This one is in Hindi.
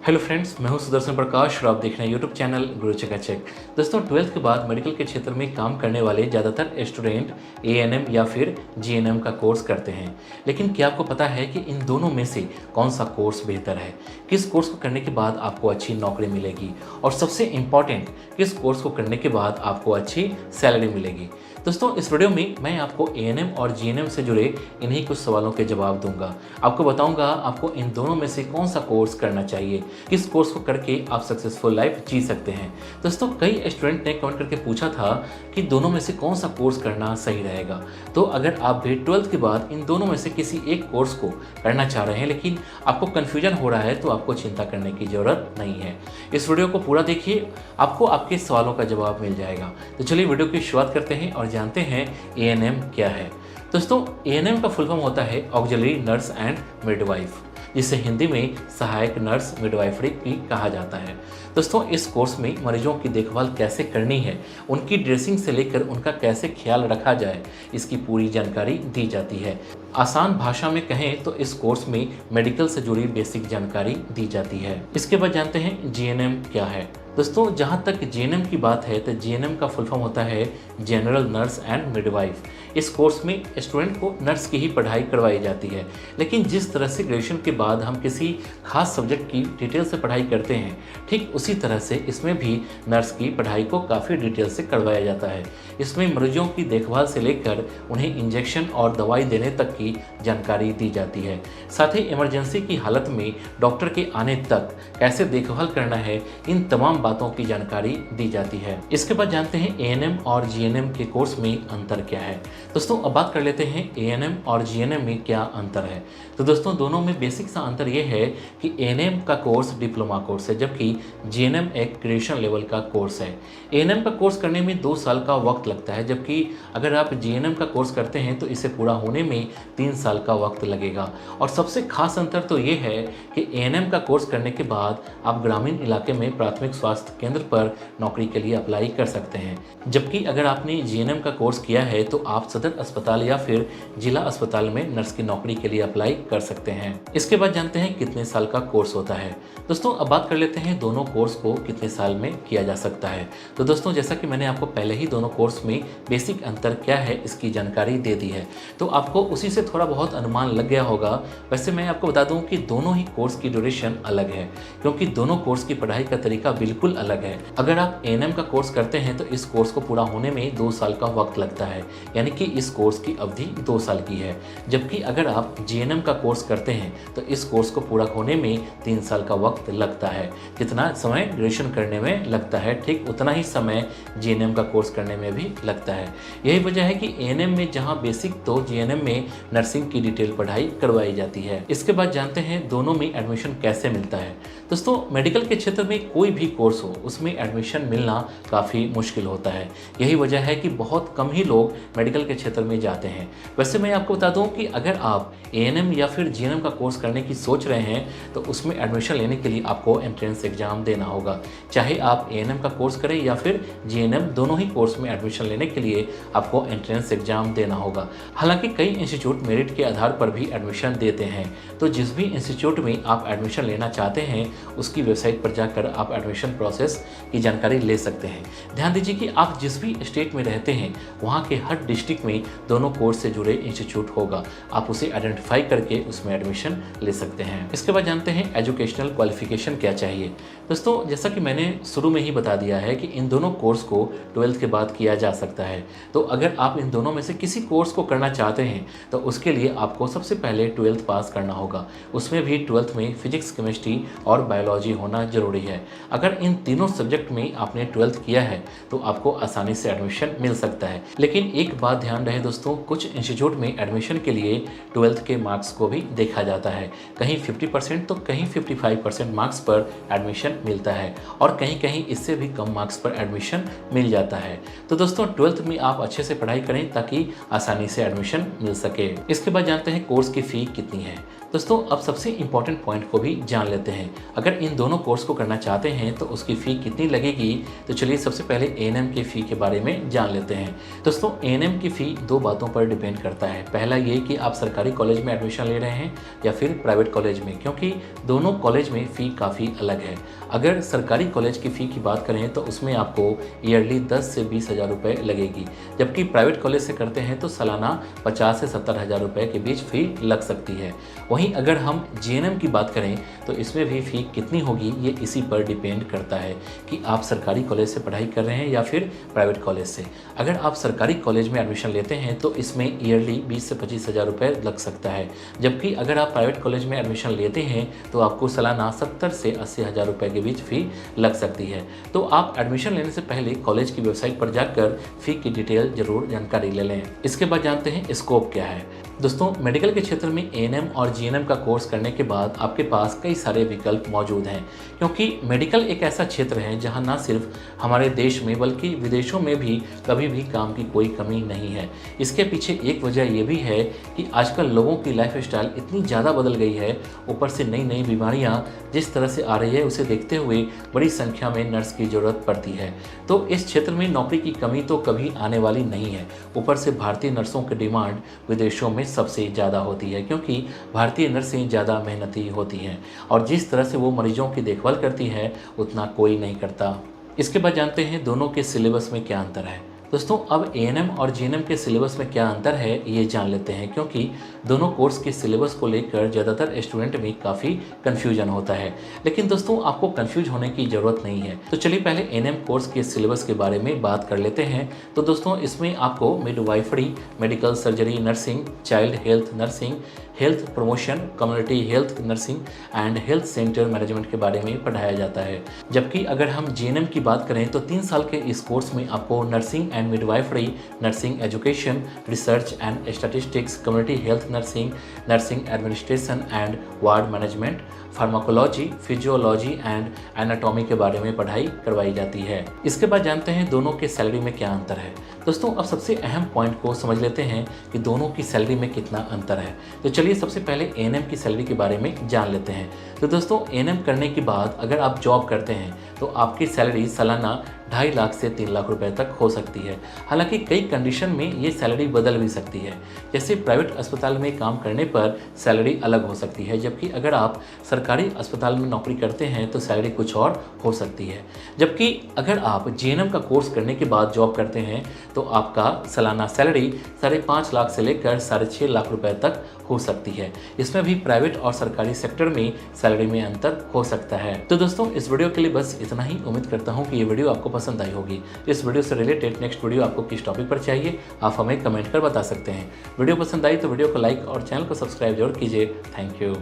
हेलो फ्रेंड्स, मैं हूं सुदर्शन प्रकाश और आप देख रहे हैं यूट्यूब चैनल गुरु चकाचक। दोस्तों, 12th के बाद मेडिकल के क्षेत्र में काम करने वाले ज़्यादातर स्टूडेंट एएनएम या फिर जीएनएम का कोर्स करते हैं। लेकिन क्या आपको पता है कि इन दोनों में से कौन सा कोर्स बेहतर है? किस कोर्स को करने के बाद आपको अच्छी नौकरी मिलेगी और सबसे इम्पॉर्टेंट, किस कोर्स को करने के बाद आपको अच्छी सैलरी मिलेगी? दोस्तों, इस वीडियो में मैं आपको एएनएम और जीएनएम से जुड़े इन्हीं कुछ सवालों के जवाब दूंगा। आपको बताऊंगा आपको इन दोनों में से कौन सा कोर्स करना चाहिए, किस कोर्स को करके आप सक्सेसफुल लाइफ जी सकते हैं। दोस्तों, कई स्टूडेंट ने कमेंट करके पूछा था कि दोनों में से कौन सा कोर्स करना सही रहेगा। तो अगर आप भी 12th के बाद इन दोनों में से किसी एक कोर्स को करना चाह रहे हैं लेकिन आपको कन्फ्यूजन हो रहा है, तो आपको चिंता करने की ज़रूरत नहीं है। इस वीडियो को पूरा देखिए, आपको आपके सवालों का जवाब मिल जाएगा। तो चलिए वीडियो की शुरुआत करते हैं और जानते हैं एएनएम क्या है। दोस्तों, एएनएम का फुल फॉर्म होता है ऑक्सिलरी नर्स एंड मिडवाइफ, जिसे हिंदी में सहायक नर्स मिडवाइफरी भी कहा जाता है। दोस्तों, इस कोर्स में मरीजों की देखभाल कैसे करनी है, उनकी ड्रेसिंग से लेकर उनका कैसे ख्याल रखा जाए, इसकी पूरी जानकारी दी जाती है। आसान भाषा में कहें तो इस कोर्स में मेडिकल से जुड़ी बेसिक जानकारी दी जाती है। इसके बाद जानते हैं जीएनएम क्या है। दोस्तों, जहाँ तक जीएनएम की बात है तो जीएनएम का फुल फॉर्म होता है जनरल नर्स एंड मिडवाइफ। इस कोर्स में स्टूडेंट को नर्स की ही पढ़ाई करवाई जाती है, लेकिन जिस तरह से ग्रेजुएशन के बाद हम किसी खास सब्जेक्ट की डिटेल से पढ़ाई करते हैं, ठीक उसी तरह से इसमें भी नर्स की पढ़ाई को काफ़ी डिटेल से करवाया जाता है। इसमें मरीजों की देखभाल से लेकर उन्हें इंजेक्शन और दवाई देने तक की जानकारी दी जाती है। साथ ही इमरजेंसी की हालत में डॉक्टर के आने तक कैसे देखभाल करना है, इन तमाम बातों की जानकारी दी जाती है। इसके बाद जानते हैं एएनएम और जीएनएम के कोर्स में अंतर क्या है। दोस्तों, अब बात कर लेते हैं एएनएम और जीएनएम में क्या अंतर है। तो दोस्तों, दोनों में बेसिक सा अंतर यह है कि एएनएम का कोर्स डिप्लोमा कोर्स है, जबकि जीएनएम एक ग्रेजुएशन लेवल का कोर्स है। एएनएम का कोर्स करने में 2 साल का वक्त लगता है, जबकि अगर आप जीएनएम का कोर्स करते हैं तो इसे पूरा होने में 3 साल का वक्त लगेगा। और सबसे खास अंतर तो ये है कि एएनएम का कोर्स करने के बाद आप ग्रामीण इलाके में प्राथमिक स्वास्थ्य केंद्र पर नौकरी के लिए अप्लाई कर सकते हैं, जबकि अगर आपने जीएनएम का कोर्स किया है तो आप सदर अस्पताल या फिर जिला अस्पताल में नर्स की नौकरी के लिए अप्लाई कर सकते हैं। इसके बाद जानते हैं कितने साल का कोर्स होता है। दोस्तों, अब बात कर लेते हैं दोनों कोर्स को कितने साल में किया जा सकता है। तो दोस्तों, जैसा कि मैंने आपको पहले ही दोनों कोर्स में बेसिक अंतर क्या है इसकी जानकारी दे दी है, तो आपको उसी से थोड़ा बहुत अनुमान लग गया होगा। वैसे मैं आपको बता दूं कि दोनों ही कोर्स की ड्यूरेशन अलग है, क्योंकि दोनों कोर्स की पढ़ाई का तरीका बिल्कुल अलग है। अगर आप एएनएम का कोर्स करते हैं तो इस कोर्स को पूरा होने में 2 साल का वक्त लगता है, यानी कि इस कोर्स की अवधि 2 साल की है। जबकि अगर आप जीएनएम का कोर्स करते हैं तो इस कोर्स को पूरा होने में 3 साल का वक्त लगता है। जितना समय ग्रेजुएशन करने में लगता है, ठीक उतना ही समय जीएनएम का कोर्स करने में भी लगता है। यही वजह है कि एएनएम में जहां बेसिक तो जीएनएम में नर्सिंग की डिटेल पढ़ाई करवाई जाती है। इसके बाद जानते हैं दोनों में एडमिशन कैसे मिलता है। दोस्तों, मेडिकल के क्षेत्र में कोई भी कोर्स हो उसमें एडमिशन मिलना काफ़ी मुश्किल होता है। यही वजह है कि बहुत कम ही लोग मेडिकल के क्षेत्र में जाते हैं। वैसे मैं आपको बता दूं कि अगर आप एएनएम या फिर जीएनएम का कोर्स करने की सोच रहे हैं तो उसमें एडमिशन लेने के लिए आपको एंट्रेंस एग्जाम देना होगा। चाहे आप एएनएम का कोर्स करें या फिर जीएनएम, दोनों ही कोर्स में एडमिशन लेने के लिए आपको एंट्रेंस एग्जाम देना होगा। हालांकि कई इंस्टीट्यूट मेरिट के आधार पर भी एडमिशन देते हैं, तो जिस भी इंस्टीट्यूट में आप एडमिशन लेना चाहते हैं उसकी वेबसाइट पर जाकर आप एडमिशन प्रोसेस की जानकारी ले सकते हैं। ध्यान दीजिए कि आप जिस भी स्टेट में रहते हैं वहाँ के हर डिस्ट्रिक्ट में दोनों कोर्स से जुड़े इंस्टीट्यूट होगा। आप उसे आइडेंटिफाई करके उसमें एडमिशन ले सकते हैं। इसके बाद जानते हैं एजुकेशनल क्वालिफिकेशन क्या चाहिए। दोस्तों, जैसा कि मैंने शुरू में ही बता दिया है कि इन दोनों कोर्स को 12th के बाद किया जा सकता है। तो अगर आप इन दोनों में से किसी कोर्स को करना चाहते हैं तो उसके लिए आपको सबसे पहले 12th पास करना होगा। उसमें भी 12th में फिजिक्स, केमिस्ट्री और बायोलॉजी होना जरूरी है। अगर इन तीनों सब्जेक्ट में आपने 12th किया है तो आपको आसानी से एडमिशन मिल सकता है। लेकिन एक बात ध्यान रहे दोस्तों, कुछ इंस्टीट्यूट में एडमिशन के लिए 12th के मार्क्स को भी देखा जाता है। कहीं 50% तो कहीं 55% मार्क्स पर एडमिशन मिलता है और कहीं कहीं इससे भी कम मार्क्स पर एडमिशन मिल जाता है। तो दोस्तों, 12th में आप अच्छे से पढ़ाई करें ताकि आसानी से एडमिशन मिल सके। इसके बाद जानते हैं कोर्स की फ़ी कितनी है। दोस्तों, अब सबसे इम्पॉर्टेंट पॉइंट को भी जान लेते हैं। अगर इन दोनों कोर्स को करना चाहते हैं तो उसकी फ़ी कितनी लगेगी, तो चलिए सबसे पहले A&M की फ़ी के बारे में जान लेते हैं। दोस्तों A&M की फ़ी दो बातों पर डिपेंड करता है। पहला ये कि आप सरकारी कॉलेज में एडमिशन ले रहे हैं या फिर प्राइवेट कॉलेज में, क्योंकि दोनों कॉलेज में फ़ी काफ़ी अलग है। अगर सरकारी कॉलेज की फ़ी की बात करें तो उसमें आपको ईयरली 10 से 20 हज़ार रुपये लगेगी, जबकि प्राइवेट कॉलेज से करते हैं तो सालाना 50 से 70 हज़ार रुपये के बीच फ़ी लग सकती है। वहीं अगर हम J&M की बात करें तो इसमें भी फ़ी कितनी होगी ये इसी पर डिपेंड करता है कि आप सरकारी कॉलेज से पढ़ाई कर रहे हैं या फिर प्राइवेट कॉलेज से। अगर आप सरकारी कॉलेज में एडमिशन लेते हैं तो इसमें ईयरली 20 से 25 हज़ार रुपये लग सकता है, जबकि अगर आप प्राइवेट कॉलेज में एडमिशन लेते हैं तो आपको सालाना 70 से 80 हज़ार रुपये के बीच फ़ी लग सकती है। तो आप एडमिशन लेने से पहले कॉलेज की वेबसाइट पर जाकर फ़ी की डिटेल ज़रूर जानकारी ले लें। इसके बाद जानते हैं स्कोप क्या है। दोस्तों मेडिकल के क्षेत्र में A&M और G&M का कोर्स करने के बाद आपके पास कई सारे विकल्प मौजूद हैं, क्योंकि मेडिकल एक ऐसा क्षेत्र है जहां ना सिर्फ हमारे देश में बल्कि विदेशों में भी कभी भी काम की कोई कमी नहीं है। इसके पीछे एक वजह ये भी है कि आजकल लोगों की लाइफस्टाइल इतनी ज़्यादा बदल गई है, ऊपर से नई नई बीमारियाँ जिस तरह से आ रही है उसे देखते हुए बड़ी संख्या में नर्स की ज़रूरत पड़ती है। तो इस क्षेत्र में नौकरी की कमी तो कभी आने वाली नहीं है। ऊपर से भारतीय नर्सों की डिमांड विदेशों में सबसे ज़्यादा होती है, क्योंकि भारतीय नर्सें ज़्यादा मेहनती होती हैं और जिस तरह से वो मरीजों की देखभाल करती हैं उतना कोई नहीं करता। इसके बाद जानते हैं दोनों के सिलेबस में क्या अंतर है। दोस्तों अब A&M और G&M के सिलेबस में क्या अंतर है ये जान लेते हैं, क्योंकि दोनों कोर्स के सिलेबस को लेकर ज़्यादातर स्टूडेंट में काफ़ी कन्फ्यूजन होता है। लेकिन दोस्तों आपको कन्फ्यूज होने की ज़रूरत नहीं है। तो चलिए पहले A&M कोर्स के सिलेबस के बारे में बात कर लेते हैं। तो दोस्तों इसमें आपको midwifery, medical surgery nursing, child health nursing, health promotion, community health nursing and health centre management के बारे में पढ़ाया जाता है। जबकि अगर हम G&M की बात करें तो 3 साल के इस कोर्स में आपको nursing and midwifery, nursing education, research and statistics, community health nursing, nursing administration and ward management, pharmacology, physiology and anatomy के बारे में पढ़ाई करवाई जाती है। इसके बाद जानते हैं दोनों के सैलरी में क्या अंतर है। दोस्तों अब सबसे अहम पॉइंट को समझ लेते हैं कि दोनों की सैलरी में कितना अंतर है। तो चलिए सबसे पहले A&M की सैलरी के बारे में जान लेते हैं। तो दोस्तों A&M करने के बाद अगर आप जॉब करते हैं तो आपकी सैलरी सालाना 2.5 लाख से 3 लाख रुपए तक हो सकती है। हालांकि कई कंडीशन में ये सैलरी बदल भी सकती है। जैसे प्राइवेट अस्पताल में काम करने पर सैलरी अलग हो सकती है, जबकि अगर आप सरकारी अस्पताल में नौकरी करते हैं तो सैलरी कुछ और हो सकती है। जबकि अगर आप G&M का कोर्स करने के बाद जॉब करते हैं तो आपका सालाना सैलरी 5.5 लाख से लेकर 6.5 लाख रुपए तक हो सकती है। इसमें भी प्राइवेट और सरकारी सेक्टर में सैलरी में अंतर हो सकता है। तो दोस्तों इस वीडियो के लिए बस इतना ही। उम्मीद करता हूँ कि ये वीडियो आपको पसंद आई होगी। इस वीडियो से रिलेटेड नेक्स्ट वीडियो आपको किस टॉपिक पर चाहिए आप हमें कमेंट कर बता सकते हैं। वीडियो पसंद आई तो वीडियो को लाइक और चैनल को सब्सक्राइब जरूर कीजिए। Thank you.